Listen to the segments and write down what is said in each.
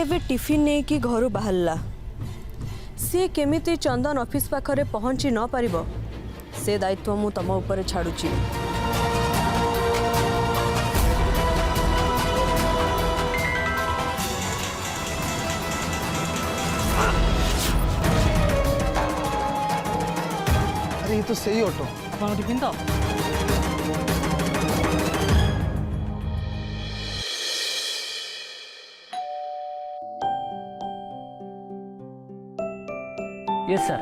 एवे tiffin नहीं कि घर बाहरला सी केमिति चंदन ऑफिस पाखरे पहुंची न पारिबो से दायित्व मु तम ऊपर छाड़ुची। अरे ये तो सही ऑटो ଆପଣ टिफिन तो यस सर।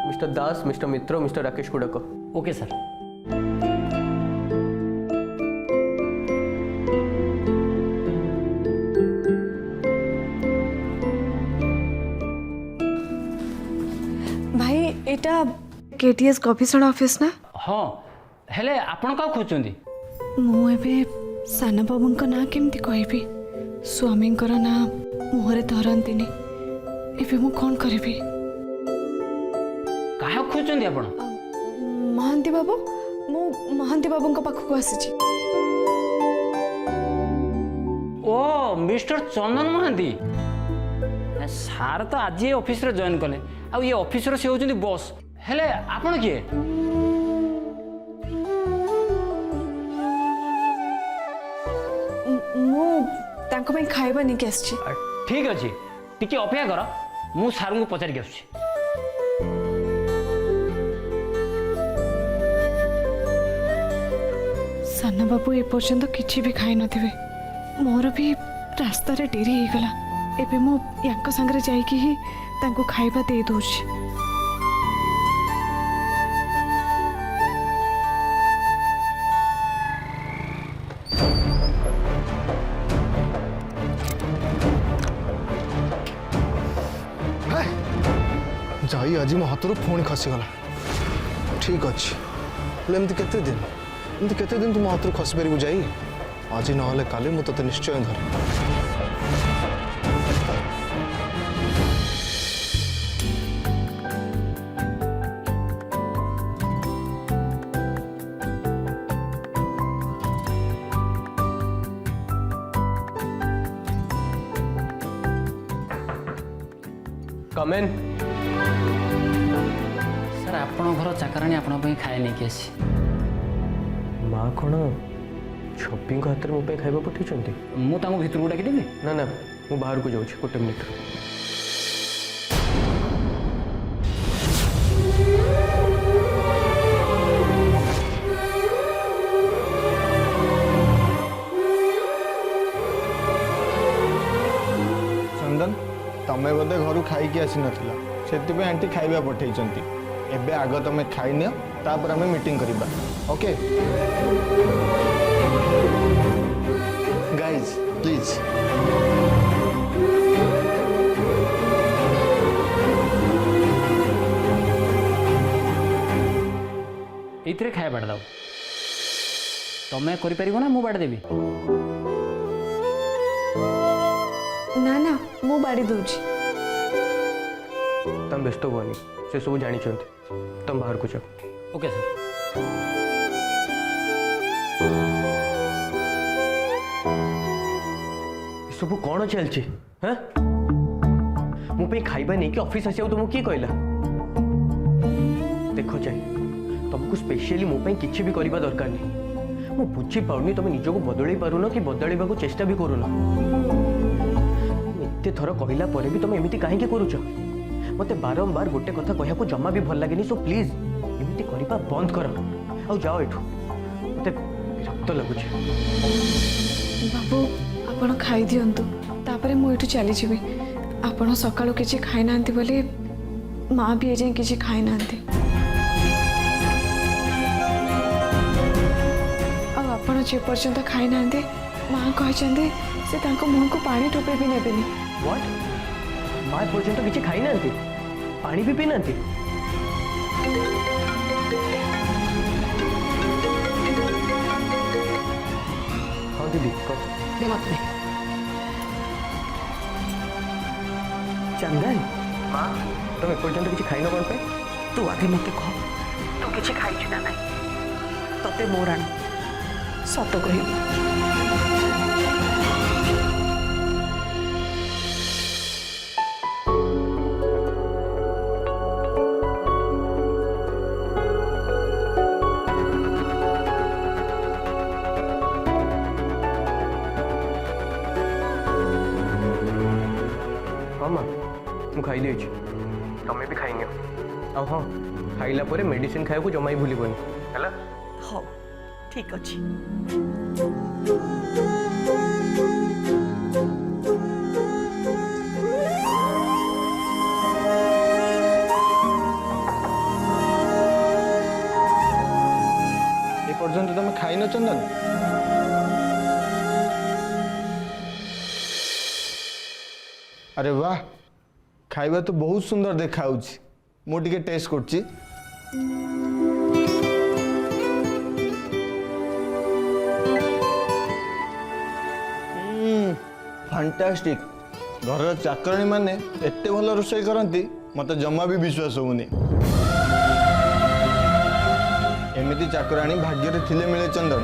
मिस्टर दास, मिस्टर मित्र, मिस्टर राकेश को डाको। Okay sir. भाई एटा केटीएस कॉफी सोडा ऑफिस ना? हाँ हेले आपण का खोजुंदी? मु एबे साना बाबूंका ना केमती कहबी स्वामींकर ना मुहरे धरंतीनी एबे मु कोन करबी? काहे खोजुंदी आपण? महांती बाबू मु महांती बाबूंका पाखକୁ आसीची। ओ मिस्टर चंदन महांती सार तो आज ये ऑफिस रे जॉइन कले आ ये ऑफिस रे से होचुंदी बॉस हेले आपण किए? मु तांको ପାଇଁ ଖାଇବା ନେଇକି ଆସିଛି। ठीक अच्छे टिके अपेक्षा कर मु सार को पचारिक आसुची। साना बाबू एपर्यंत किसी भी खाई नथिबे मोर भी रास्ता रे डेरी हो गला एबे मु यांक संगरे जाईकी ही तांको खाଇବା दे दोछि। जाई आज मो हाथ पुणी खसीगला ठीक अच्छे एमती केते दिन तुम हाथ खसी पार जाई आज ना काली मुझे निश्चय धर। कम इन। सर आपण घर चाकराणी आपण पे खाए नहीं कि आसी। माँ कौन छपी हाथ में मो खाଇବା पठेइछंती? मु तांको भितर डाकी देबी? ना ना मु बाहर को जाऊँ गोटे मिनिट। चंदन तमें बोधे घर खाई आसी नाला से आंटी खाଇବା पठेइछंती एबे आग तमें खाई नियो तापर हमें मीटिंग करिबा ओके गाइज प्लीज। ये खाए बाड़ दो तमें कर ना मु बाड़ देवी? ना ना मु बाड़ी दोछि। तुम व्यस्त हुआ से सब जानी तुम बाहर को जाओ। Okay sir. सब कौन चलछि? हाँ मो पे खाइबा नहीं कि ऑफिस आसिया तुमको किए कहला? देखो जाए तुमको स्पेशली मो पे किछि भी करबा दरकार नहीं। मो बुझी पाउनी तुम निजको बदलै पारुन कि बदलैबा को चेष्टा भी करूना। एते थर कहला परे भी तुम एमिति काहे के करूछ? मते बारंबार गोटे कथा कहया को जमा भी भल लागेनी सो प्लीज एमिति करबा बंद कर आ जाओ एठू मते विरक्त लागुछ। बाबू आपण खाई दियंतु तापरे मु एठू चली जिबी। आपण सकाळो किछि खाई नांती बोले मां भी एजे किछि खाई नांती। आ आपण जे पर्यंत खाई नांती मां कहचंदी से तांको मुंह को पानी टोपे भी नेबेनी। व्हाट मां पर्यंत किछि खाई नांती पानी भी पी नांती? हाँ दीदी कह दे मत दे। चंदन माँ तुम एपर्यंत किसी खाइन कौन पे? तू आगे मत कह तू किछि खाइछु ना नहीं तते मोर आण सत कहि खाई देछि तमे भी खाइनियो आ हाँ खाइला परे मेडिसिन खाइबो जमा ही भूलिबनी हला हौ ठीक अछि ए पर्यंत तुम खाई न चंदन अरे वाह खाइबा तो बहुत सुंदर देखा मु टिके टेस्ट करछि फैंटास्टिक घर चाकराणी माने एते भल रोषेई करती मत जमा भी विश्वास होनी एमिति चाकराणी भाग्य रे थिले मिले चंदन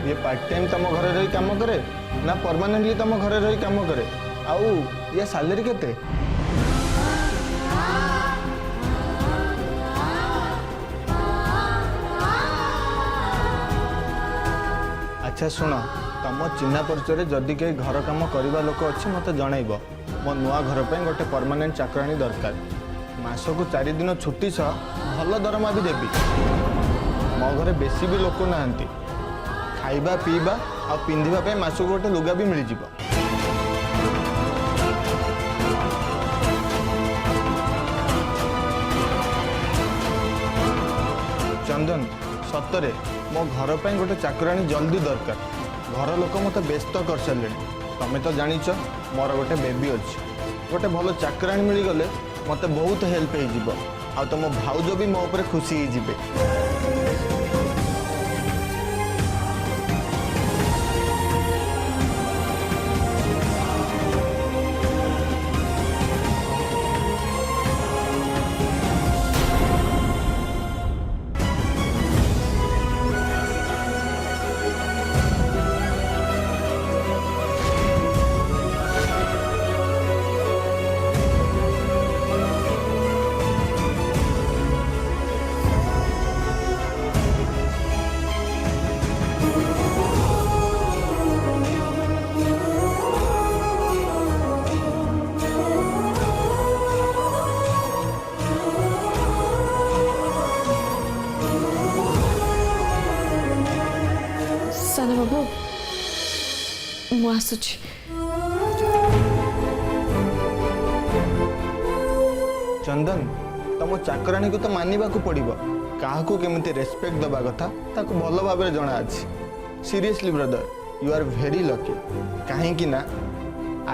ये पार्ट टाइम तम घर रही काम करे ना परमानेंटली तम घर रही काम करे आउ ये सैलरी केते अच्छा शुण तुम चिन्हा परिचय जदि कहीं घर काम करवा लोक अच्छी मत जनइब मो नुआ घर पर गोटे परमानेंट चाकराणी दरकार मासक 4 दिन छुट्टी सह भल दरमा भी देवी मो घरे बेसी भी लोक ना खाइबा पीबा आ पिंधिबा पे मासक गोटे लुगा भी मिल जिवो चंदन सतरे मो घर पे गोटे चाकराणी जल्दी दरकार घर लोक मत व्यस्त कर सारे तमें तो जानिच मोर गोटे बेबी अच्छी गोटे भल चाकराणी मिलगले मत बहुत हेल्प हो तुम भाउज भी मो उपर खुशी हो साना बाबू मु आसुची चंदन तुम चाकराणी को तो मानवा को पड़ो क्या केमिति रेस्पेक्ट दबा कथा ताको भल भाव जना अच्छी seriously brother you are very lucky कहीं ना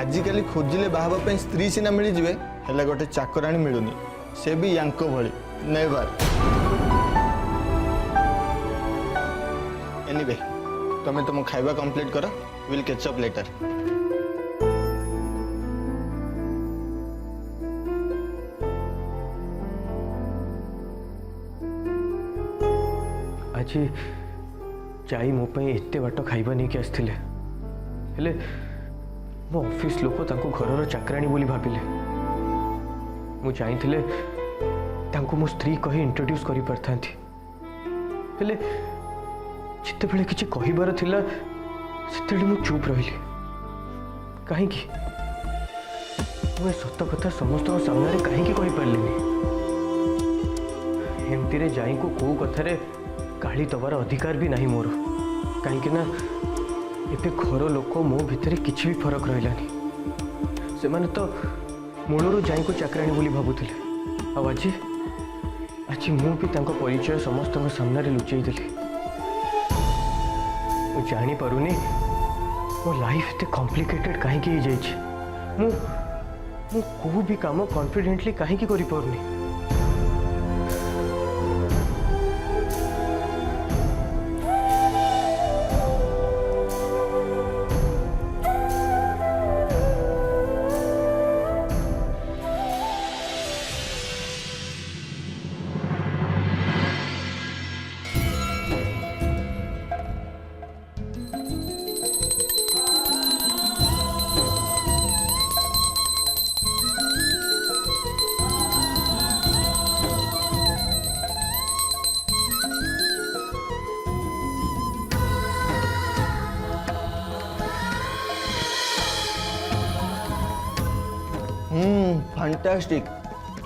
आजिकल खोजिले बाहर स्त्री सीना मिल जाए हेले गोटे चाकराणी मिलूनी से भी यांको भली नेवर एनीवे तुम्हें तुम खाइबा कंप्लीट कर विल कैच अप लेटर आज जाई मो पे एते बाट खाइबा नहीं कि आसथिले हेले मो ऑफिस लोक तांको घरर चाकराणी बोली भाबिले मु चाहथिले तांको मो स्त्री कही इंट्रोड्यूस करि परथांती हेले जिते बेले किछि कहिबार थिला सेतेले मु चुप रहिली काहे कि मु सत्य कथा समस्त सामने काहे कि कहि परलिनी एमती रे जाई को को कथारे गाड़ी दबार अधिकार भी नहीं मोर कहीं ना एबे घर लोक मो भितर किसी भी फरक रहिलानी से माने तो मूलर जाई को चाकराणी बोली भाबुथिले आ आज आज मु भी तांको परिचय समस्त सामने लुचई देली मु जानी पारुनी मो लाइफ एते कॉम्प्लिकेटेड काहे कि जाई छी मु मु को भी काम कॉन्फिडेंटली काहे कि करि पारुनी फैंटास्टिक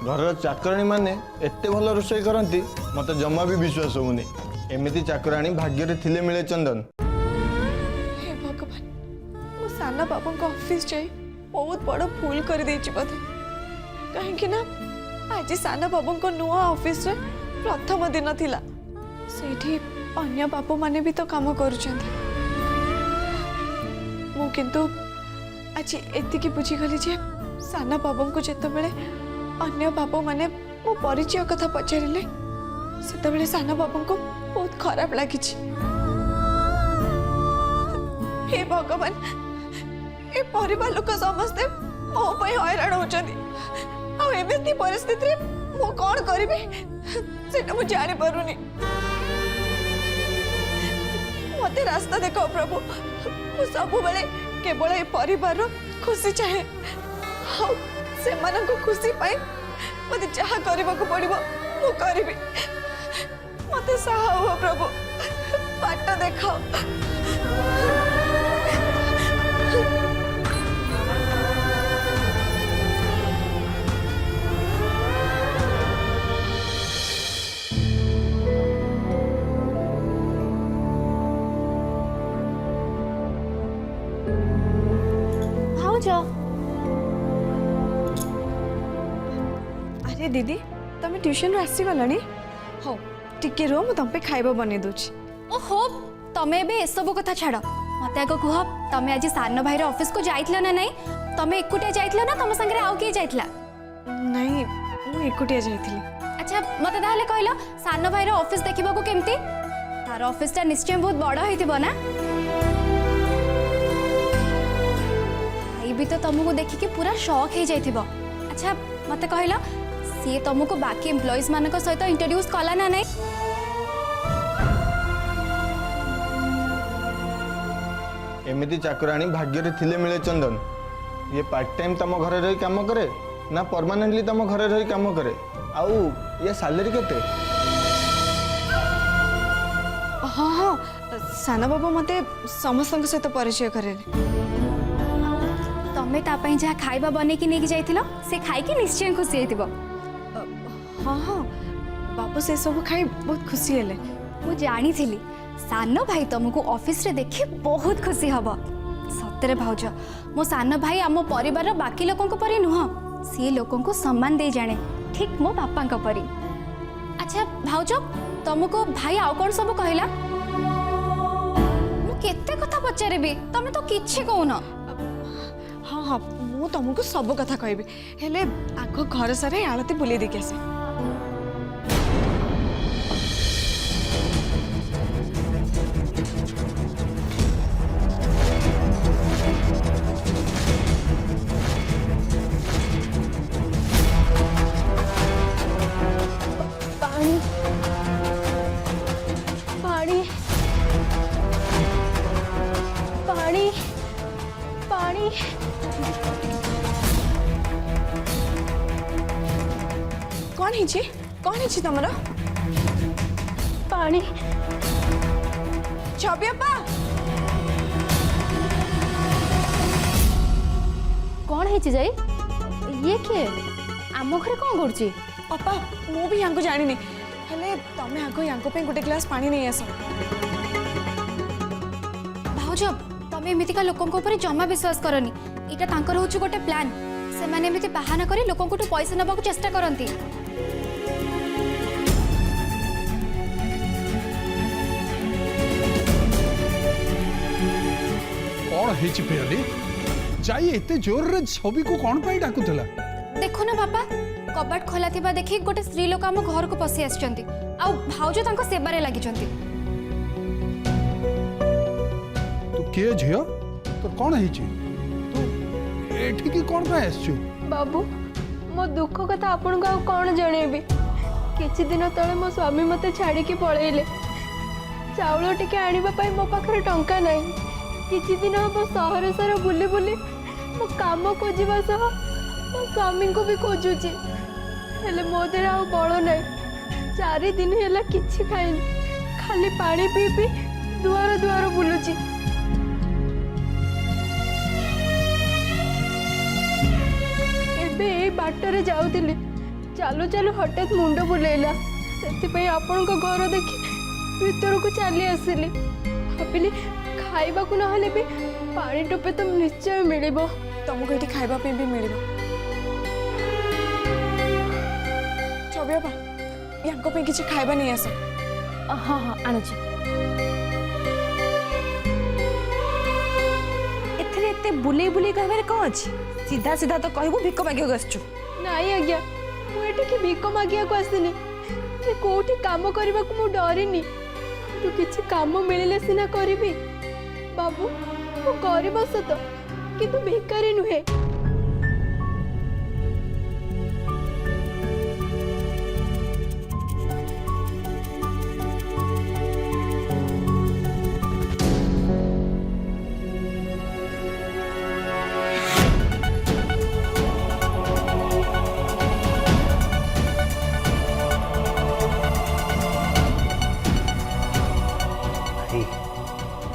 घर चाकराणी माने एते भल रोषेई करती मत जमा भी विश्वास होनी एमती चाकराणी भाग्य थिले मिले चंदन। हे भगवान मो साना बाबा ऑफिस जाई बहुत बड़ भूल कर देछि बोधे कहीं ना आज साना बाबा को नुआ ऑफिस रे प्रथम दिन थिला सेठी अन्य बापू माने भी तो काम करूछंती मु किंतु आज एतिकी बुझी गली जे साना बाबा को जेते बेले अन्य बापू माने मो परिचय कथा पचारिले सेते बेले साना बाबा को बहुत खराब लगी। हे भगवान ए परिवार लोक समस्ते मो पई हैरान होचंदी आ एमिति परिस्थिति रे मो कोन करबी सेटा मु जानि पारुनी मते रास्ता देखो प्रभु मु सब बेले केवल ए परिवार रो खुशी चाहे हाउ से मन को खुशी पाए मते जहा करबा को पड़िबो मु करबी मते साहा हो प्रभु बाट देखाओ। अरे दीदी तमें ट्यूशन आसी गलानी हो टिके रो मु तम पे खाइबा बने दोछि। ओहो तमे बे एसबू कथा छाड़ मत आग कह तमे आज सान भाई ऑफिस को जाइथिला ना नहीं तमे एकुटिया जाइथिला ना तम संगे आउ के जाइथिला? नहीं मु एकुटिया जाइथिली। अच्छा मते ताहले कहलो सान भाई ऑफिस देखिबा को केमती तार ऑफिस ता निश्चय बहुत बड़ होइथिबो ना भाई भी तो तुमको देखिके पूरा शॉक हो जाइथिबो। अच्छा मते कहलो सी तुमको बाकी एम्प्लॉइज मानक सहित इंट्रोड्यूस कला ना नहीं? एमती चाकराणी भाग्य थिले मिले चंदन ये पार्ट टाइम तम घरे रही काम करे ना परमानेंटली तम घरे रही काम करे आउ ये सैलरी केते? हाँ हाँ साना बाबा मते समस्त सहित परिचय करे तमे ता पई जा खाइबा बने की नेकी जाइथिलो से खाई के निश्चय खुशी हेतिबो। हाँ हाँ बाबू से सब खाई बहुत खुशी हेले। मु जानी थिली सानो भाई तुमको ऑफिस रे देखि बहुत खुशी हबो। सतरे भाउज मो सानो भाई आमो परिवार बाकी लोकन को परी नुह सी लोकन को सम्मान दे जाने ठीक मो पापा को परी। अच्छा भाउज तुमको भाई आउ कोन सब कहला? मु केते कथा पचारेबी तमे तो किछि कहून। हाँ हाँ मु तुमको सब कथा कहबी हेले आगो घर सारे आलती बुले देखि आसे। पानी पानी पानी कौन हिची तमरा पानी छबियापा कौन है जाई ये किए आम घरे कौन करुची? अपा मु भी यांको जानिनी हेले तमे आगो यांको पे गोटे ग्लास पानी नहीं आस। भाउज तमे एमितिका लोकन को ऊपर जमा विश्वास करनी इटा तांकर होछु गोटे प्लान से माने एमिति बाहाना करी लोकन को पैसा नबा को चेष्टा करंती। कौन हेछि फेरली जाई एते जोर रे छवि को कौन पाई डाकुतला? देखो ना बापा कबाट खोला थिबा देखि गोटे स्त्री लोक आम घर को पसी आछंती आ भाउज तांको सेबारे लागि छंती। तू के झियो तो कौन हेछि तू एठी की कौन पाई आछछु? बाबू मो दुख कथा आपन को कौन जणेबी किछि दिन तळे मो स्वामी मते छाड़ी के पळेले चाउल टिके आनिबा पई मो पाखरे टंका नाही किछि दिन हम सहर सारा बुली बुली मो काम खोजिबा सह मो स्वामी को भी खोजुची हेले मो देह आ बळ नाही 4 दिन हेला किछि खाइनी खाली पानी पी पी दुआर दुआर बुलुची। ଏବେ ଏଇ ବାଟରେ ଯାଉଥିଲି ଚାଲୁ ଚାଲୁ ହଠାତ୍ ମୁଣ୍ଡ ବୁଲେଇଲା ସେଥିପାଇଁ ଆପଣଙ୍କ ଘର ଦେଖି ଭିତରକୁ ଚାଲି ଆସିଲି ଭାବିଲି ଖାଇବାକୁ ନହେଲେ ବି ପାଣି ଟୋପେ ତ ନିଶ୍ଚୟ ମିଳିବ ତମକୁ ଏଠି ଖାଇବା ପାଇଁ ବି ମିଳିବ ଛବି ବାପା ୟାଙ୍କ ପାଇଁ କିଛି ଖାଇବା ନେଇ ଆସ ହଁ ହଁ ଆଣୁଛି। ଏଥିରେ ଏତେ ବୁଲେଇ ବୁଲେଇ କହିବାରେ କ'ଣ ଅଛି ସିଧା ସିଧା ତ କହିବୁ ଭିକ ମାଗିବାକୁ ଆସିଛୁ। ନାଇଁ ଆଜ୍ଞା ମୁଁ ଏଠିକି ଭିକ ମାଗିବାକୁ ଆସିନି କି କୋଉଠି କାମ କରିବାକୁ ମୁଁ ଡରିନି କିନ୍ତୁ କିଛି କାମ ମିଳିଲେ ସିନା କରିବି ବାବୁ ମୁଁ ଗରିବ ସତ କିନ୍ତୁ ଭିକାରୀ ନୁହେଁ।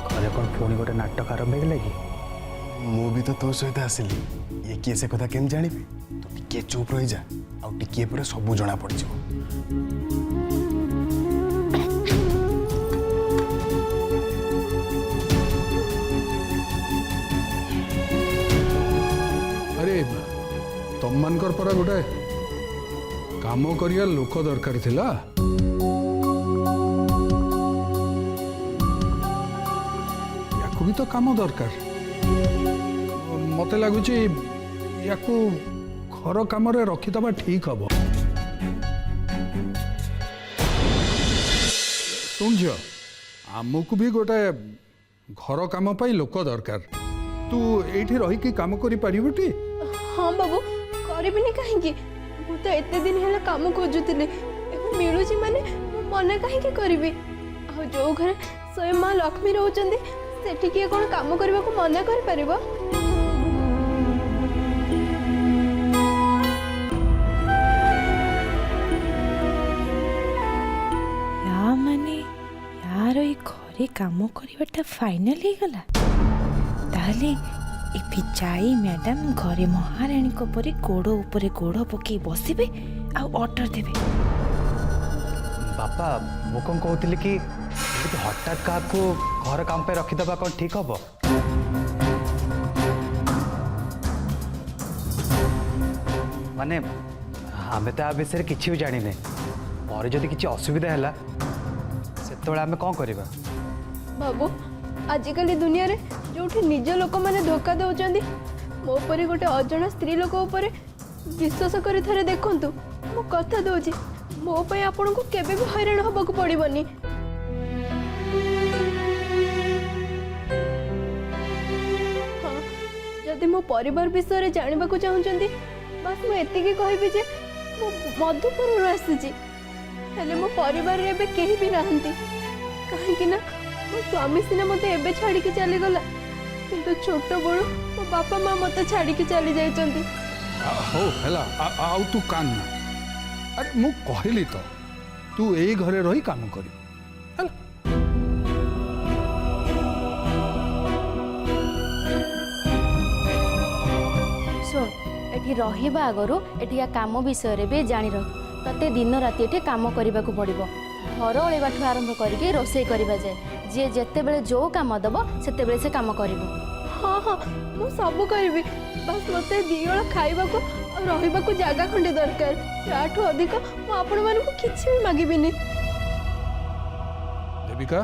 ଘरे कौन पुणी गोटे नाटक आरंभ हो कि मु भी तो तो सहित आसिली ये किए से कथा केम जानिबी तू टिके चुप रही जा आ टिके पर सब जना पड़ जिवो। अरे तुम मानकर पर गोटे काम करिया लोक दरकार थिला याकू भी तो काम दरकार मते लगुच याकू घर काम रखीदबा ठीक हम सुन झियो आमको भी गोटे घर काम पाई लोक दरकार तू एठी रही कि काम करि परिबटी। हाँ बाबू करबिनी काहेकि मु तो एते दिन हेला काम खोजुतिली एबे मिलुची माने मु मना काहेकि करबी आ जो घर स्वयं मां लक्ष्मी रहउचंदी सेठी किए कोन काम करबा को मना कर परिबो। या माने यार ये घरे काम करवाटा फाइनल ही गला ताले ए जाई मैडम घरे महाराणी को परे गोड़ ऊपर गोड़ पकई बसबे आ ऑर्डर देबे। बापा मु कौन कहती कि हठात क्या घर काम पे रखीदबा कौन ठीक हम माने आमे तो आ विषय किसी भी जानी पर जदि किसी असुविधा है से आमे कौन करबा। बाबू आजिकल दुनिया रे जोठी निज लोक माने धोखा दउचंदी मो परे गोटे अजଣା स्त्री लोक ऊपर विश्वास करी थरे देखंतु मो कथा दउची मो पय आपन को केबे भी हैरान होबा को पड़िबनी। हाँ जदि मो परिवार विषय रे जानिबा को चाहुचंदी बस मो एतिके कहबी जे मो मधुपुर रो आसीची हेले मो परिवार रे बे केही भी नाहंती काहे कि ना मो स्वामी सिना मते एबे छाड़ी के चली गला किंतु छोट बड़ो मो बापा मां मते छाड़ी के चली जाइचंती। हो हेला आउ तू कान ना अरे मु कहली तो तू एई घरे रही काम करी हेला। सुन एठी रहिबा आगरो एठिया काम विषय रे भी जानि रह तते दिन राति एठी काम करबा को पड़िबो घर ओळेबाठू आरंभ करके रोषेई करबा जाए जे जेते बेले जो काम दबो सेते बेले से काम करिवो। हाँ हाँ मु सब करबी बस मते दियोळ खाइबा को और रहिबा को जागा खंडे दरकार याठू अधिक मु आपण मान को किछि भी मागिबिनी। देविका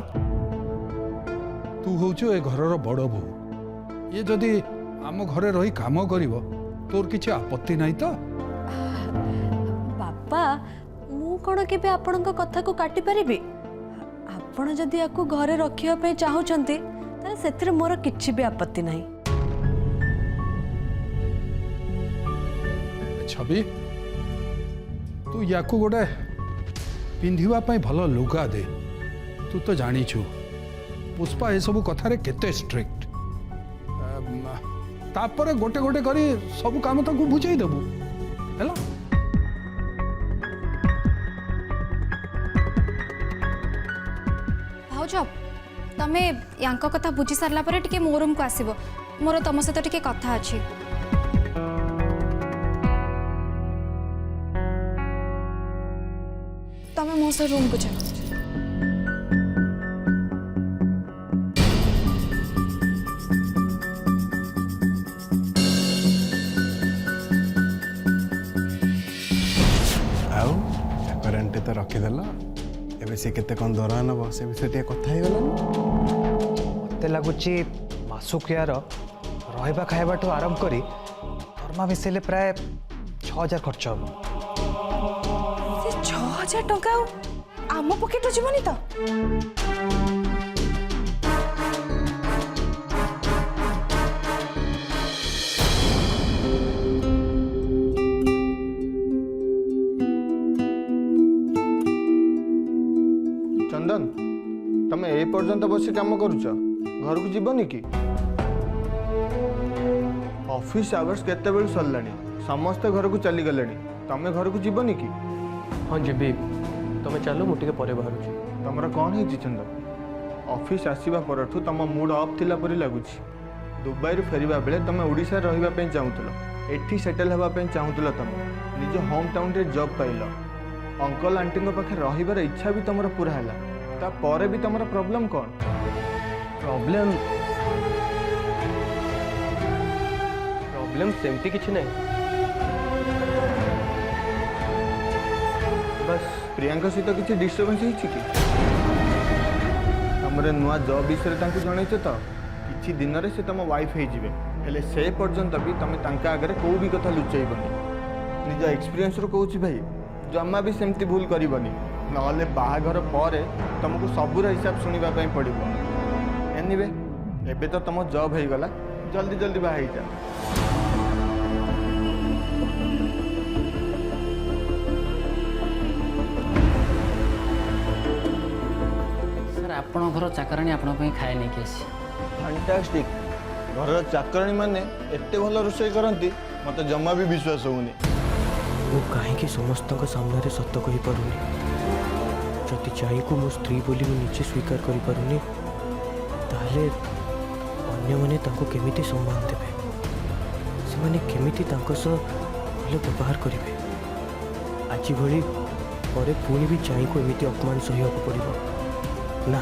तू होचो ए घरर बड़ बहू ये जदि आम घरे रही काम करिवो तोर किछि आपत्ति नाही तो। बापा मु कौन केबे आपणक कथा को काटी परिबी आपण जदि याकू घरे रखिया पे चाहुचंती ताले सेतिर मोर किछि भी आपत्ति नाही। छवि तू याकू गोटे पिंधिबा पई भलो लुगा दे तू तो जानी छु पुष्पा ए सब कथारे केते स्ट्रिक्ट तापर गोटे गोटे करी सब काम ताकू बुझाई देबू हैला। भाउज तमे यांक कथा बुझी सारला परे टिके मो रूम को आसीबो मोर तम सहित टिके कथा अछि। ତମେ ମୋ ସହ ରୁମକୁ ଚାଲ। ଆଉ ଚାକରାଣ୍ଟି ତ ରଖିଦେଲ, ଏବେ ସେ କେତେ କ'ଣ ଦରମା ନେବ ସେ ବିଷୟରେ ଟିକେ କଥା ହେଇଗଲାନି? ମତେ ଲାଗୁଛି ମାସୁକିଆର ରହିବା ଖାଇବାଠୁ ଆରମ୍ଭ କରି ଦରମା ମିଶାଇଲେ ପ୍ରାୟ 6,000 ଖର୍ଚ୍ଚ ହେବ। ସେ 6,000 ଟଙ୍କା ଆଉ ଆମ ପକେଟରୁ ଯିବନି ତ? ଚନ୍ଦନ, ତମେ ଏ ପର୍ଯ୍ୟନ୍ତ ବସି କାମ କରୁଛ, ଘରକୁ ଯିବନି କି? ଅଫିସ ଆୱାର୍ସ କେତେବେଳୁ ସରିଲାଣି, ସମସ୍ତେ ଘରକୁ ଚାଲିଗଲେଣି, ତମେ ଘରକୁ ଯିବନି କି? ହଁ ଯିବି, ତମେ ଚାଲ ମୁଁ ଟିକେ ପରେ ବାହାରୁଛି। ତମର କ'ଣ ହେଇଛି ଚନ୍ଦନ? ଅଫିସ ଆସିବା ପରଠୁ ତମ ମୁଡ୍ ଅଫ୍ ଥିଲା ପରି ଲାଗୁଛି। ଦୁବାଇରୁ ଫେରିବା ବେଳେ ତମେ ଓଡ଼ିଶାରେ ରହିବା ପାଇଁ ଚାହୁଁଥିଲ, ଏଠି ସେଟେଲ୍ ହେବା ପାଇଁ ଚାହୁଁଥିଲ, ତମେ ନିଜ ହୋମ୍ ଟାଉନ୍ରେ ଜବ୍ ପାଇଲ, ଅଙ୍କଲ ଆଣ୍ଟିଙ୍କ ପାଖରେ ରହିବାର ଇଚ୍ଛା ବି ତମର ପୁରା ହେଲା, ତାପରେ ବି ତମର ପ୍ରୋବ୍ଲେମ୍ କ'ଣ? ପ୍ରୋବ୍ଲେମ୍ ସେମିତି କିଛି ନାହିଁ, ବାସ୍ ପ୍ରିୟାଙ୍କ ସହିତ କିଛି ଡିଷ୍ଟର୍ବାନ୍ସ ହେଇଛି କି? ତମର ନୂଆ ଜବ୍ ବିଷୟରେ ତାଙ୍କୁ ଜଣେଇଛ ତ? କିଛି ଦିନରେ ସେ ତମ ୱାଇଫ୍ ହେଇଯିବେ, ହେଲେ ସେ ପର୍ଯ୍ୟନ୍ତ ବି ତମେ ତାଙ୍କ ଆଗରେ କେଉଁ ବି କଥା ଲୁଚେଇବନି। ନିଜ ଏକ୍ସପିରିଏନ୍ସରୁ କହୁଛି ଭାଇ, ଜମା ବି ସେମିତି ଭୁଲ କରିବନି, ନହେଲେ ବାହାଘର ପରେ ତମକୁ ସବୁର ହିସାବ ଶୁଣିବା ପାଇଁ ପଡ଼ିବ। ଏନିୱେ, ଏବେ ତ ତମ ଜବ୍ ହେଇଗଲା, ଜଲ୍ଦି ଜଲ୍ଦି ବାହା ହେଇଯା। ସାର୍ ଆପଣଙ୍କ ଘର ଚାକରାଣୀ ଆପଣଙ୍କ ପାଇଁ ଖାଇବା ନେଇକି ଆସିଛି। ଫାଣ୍ଟାଷ୍ଟିକ୍, ଘରର ଚାକରାଣୀ ମାନେ ଏତେ ଭଲ ରୋଷେଇ କରନ୍ତି ମୋତେ ଜମା ବି ବିଶ୍ୱାସ ହେଉନି। ମୁଁ କାହିଁକି ସମସ୍ତଙ୍କ ସାମ୍ନାରେ ସତ କହିପାରୁନି? ଯଦି ଯାଇକୁ ମୋ ସ୍ତ୍ରୀ ବୋଲି ମୁଁ ନିଜେ ସ୍ୱୀକାର କରିପାରୁନି, ତାହେଲେ ଅନ୍ୟମାନେ ତାଙ୍କୁ କେମିତି ସମ୍ମାନ ଦେବେ? ସେମାନେ କେମିତି ତାଙ୍କ ସହ ଭଲ ବ୍ୟବହାର କରିବେ? ଆଜି ଭଳି ପରେ ପୁଣି ବି ଯାଇକୁ ଏମିତି ଅପମାନ ସହିବାକୁ ପଡ଼ିବ ନା?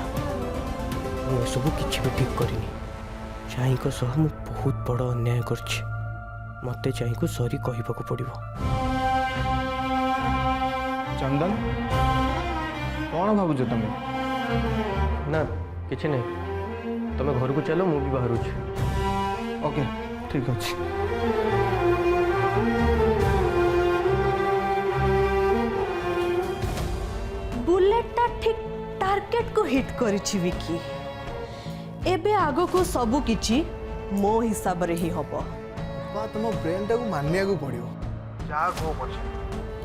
ମୁଁ ଏସବୁ କିଛି ବି ଠିକ୍ କରିନି। ଯାଇଙ୍କ ସହ ମୁଁ ବହୁତ ବଡ଼ ଅନ୍ୟାୟ କରିଛି, ମୋତେ ଯାଇକୁ ସରି କହିବାକୁ ପଡ଼ିବ। ଚନ୍ଦନ, କ'ଣ ଭାବୁଛ ତମେ? ନା କିଛି ନାହିଁ, ତମେ ଘରକୁ ଚାଲ, ମୁଁ ବି ବାହାରୁଛି। ଓକେ, ଠିକ୍ ଅଛି। ବୁଲେଟଟା ଠିକ୍ ଟାର୍ଗେଟକୁ ହିଟ୍ କରିଛି ବିକି। ଏବେ ଆଗକୁ ସବୁ କିଛି ମୋ ହିସାବରେ ହିଁ ହବ। ତୁମ ବ୍ରେନ୍ଟାକୁ ମାନିବାକୁ ପଡ଼ିବ, ଯାହା କୁହ ପଛେ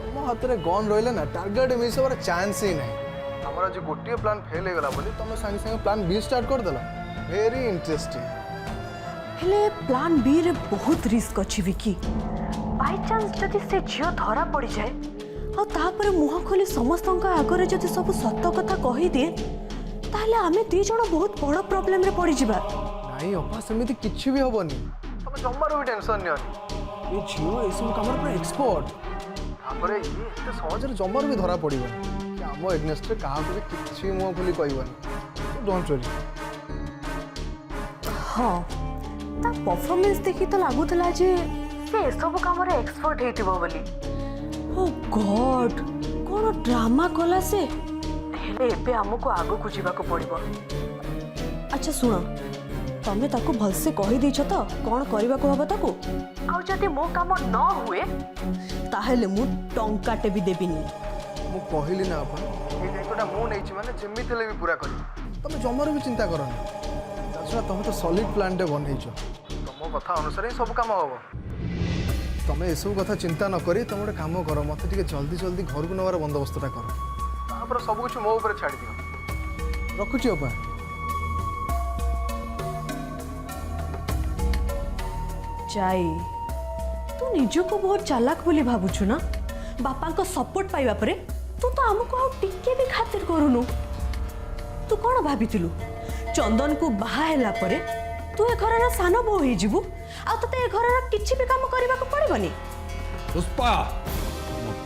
ତୁମ ହାତରେ ଗନ୍ ରହିଲେ ନା ଟାର୍ଗେଟ୍ ମିସ୍ ହେବାର ଚାନ୍ସ ହିଁ ନାହିଁ। ଆମର ଆଜି ଗୋଟିଏ ପ୍ଲାନ୍ ଫେଲ୍ ହେଇଗଲା ବୋଲି ତୁମେ ସାଙ୍ଗେ ସାଙ୍ଗେ ପ୍ଲାନ୍ ବି ଷ୍ଟାର୍ଟ କରିଦେଲ। Very interesting. ହେଲେ ପ୍ଲାନ୍ ବି ରେ ବହୁତ ରିସ୍କ ଅଛି ବିକି। ବାଇଚାନ୍ସ ଯଦି ସେ ଝିଅ ଧରା ପଡ଼ିଯାଏ ଆଉ ତାପରେ ମୁହଁ ଖୋଲି ସମସ୍ତଙ୍କ ଆଗରେ ଯଦି ସବୁ ସତ କଥା କହିଦିଏ, ତାହେଲେ ଆମେ ଦି ଜଣ ବହୁତ ବଡ଼ ପ୍ରୋବ୍ଲେମରେ ପଡ଼ିଯିବା। ନାଇଁ ଅପା, ସେମିତି କିଛି ବି ହେବନି, ତମେ ଜମାରୁ ବି ଟେନସନ୍ ନିଅନି। ଏ ଝିଅ ଏସବୁ କାମରେ ପୁରା ଏକ୍ସପର୍ଟ, ତାପରେ ଇଏ ଏତେ ସହଜରେ ଜମାରୁ ବି ଧରା ପଡ଼ିବନି। ଆମ ଏଗନେଷ୍ଟରେ କାହାକୁ ବି କିଛି ମୁହଁ ଖୋଲି କହିବନି। Don't worry. ହଁ, ତା ପରଫର୍ମାନ୍ସ ଦେଖି ତ ଲାଗୁଥିଲା ଯେ ସେ ଏସବୁ କାମରେ ଏକ୍ସପର୍ଟ ହେଇଥିବ ବୋଲି। ଓ ଗଡ୍, କ'ଣ ଡ୍ରାମା କଲା ସେ। ହେଲେ ଏବେ ଆମକୁ ଆଗକୁ ଯିବାକୁ ପଡ଼ିବ। ଆଚ୍ଛା ଶୁଣ, ତମେ ତାକୁ ଭଲସେ କହିଦେଇଛ ତ କ'ଣ କରିବାକୁ ହବ ତାକୁ? ଆଉ ଯଦି ମୋ କାମ ନ ହୁଏ ତାହେଲେ ମୁଁ ଟଙ୍କାଟେ ବି ଦେବିନି। ମୁଁ କହିଲି ନା ଆପଣ, ଏଇ ଦାୟିତ୍ୱଟା ମୁଁ ନେଇଛି ମାନେ ଯେମିତି ହେଲେ ବି ପୁରା କରିବି। ତମେ ଜମାରୁ ବି ଚିନ୍ତା କରନି। ତାଛଡ଼ା ତମେ ତ ସଲିଡ୍ ପ୍ଲାନ୍ଟେ ବନେଇଛ, ତମ କଥା ଅନୁସାରେ ହିଁ ସବୁ କାମ ହବ। ତମେ ଏସବୁ କଥା ଚିନ୍ତା ନ କରି ତମେ ଗୋଟେ କାମ କର, ମୋତେ ଟିକେ ଜଲ୍ଦି ଜଲ୍ଦି ଘରକୁ ନେବାର ବନ୍ଦୋବସ୍ତଟା କର, ତାପରେ ସବୁ କିଛି ମୋ ଉପରେ ଛାଡ଼ିଦିଅ। ରଖୁଛି ଅପା। ଯାଇ, ତୁ ନିଜକୁ ବହୁତ ଚାଲାକ ବୋଲି ଭାବୁଛୁ ନା? ବାପାଙ୍କ ସପୋର୍ଟ ପାଇବା ପରେ ତୁ ତ ଆମକୁ ଆଉ ଟିକେ ବି ଖାତିର କରୁନୁ। ତୁ କ'ଣ ଭାବିଥିଲୁ ଚନ୍ଦନକୁ ବାହା ହେଲା ପରେ ତୁ ଏ ଘରର ସାନ ବୋହୂ ହେଇଯିବୁ ଆଉ ତତେ ଏ ଘରର କିଛି ବି କାମ କରିବାକୁ ପଡ଼ିବନି? ପୁଷ୍ପା,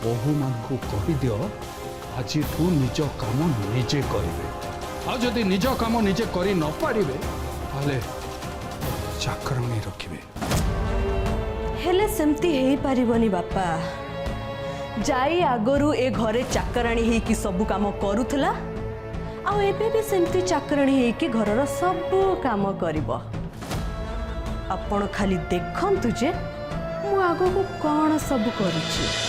ବୋହୂ ମାନଙ୍କୁ କହିଦିଅ ଆଜିଠୁ ନିଜ କାମ ନିଜେ କରିବେ। ଆଉ ଯଦି ନିଜ କାମ ନିଜେ କରି ନ ପାରିବେ ତାହେଲେ ଚାକରାଣୀ ରଖିବେ। ହେଲେ ସେମିତି ହେଇପାରିବନି ବାପା। ଯାଇ ଆଗରୁ ଏ ଘରେ ଚାକରାଣୀ ହେଇକି ସବୁ କାମ କରୁଥିଲା, ଆଉ ଏବେ ବି ସେମିତି ଚାକରାଣୀ ହେଇକି ଘରର ସବୁ କାମ କରିବ। ଆପଣ ଖାଲି ଦେଖନ୍ତୁ ଯେ ମୁଁ ଆଗକୁ କ'ଣ ସବୁ କରୁଛି।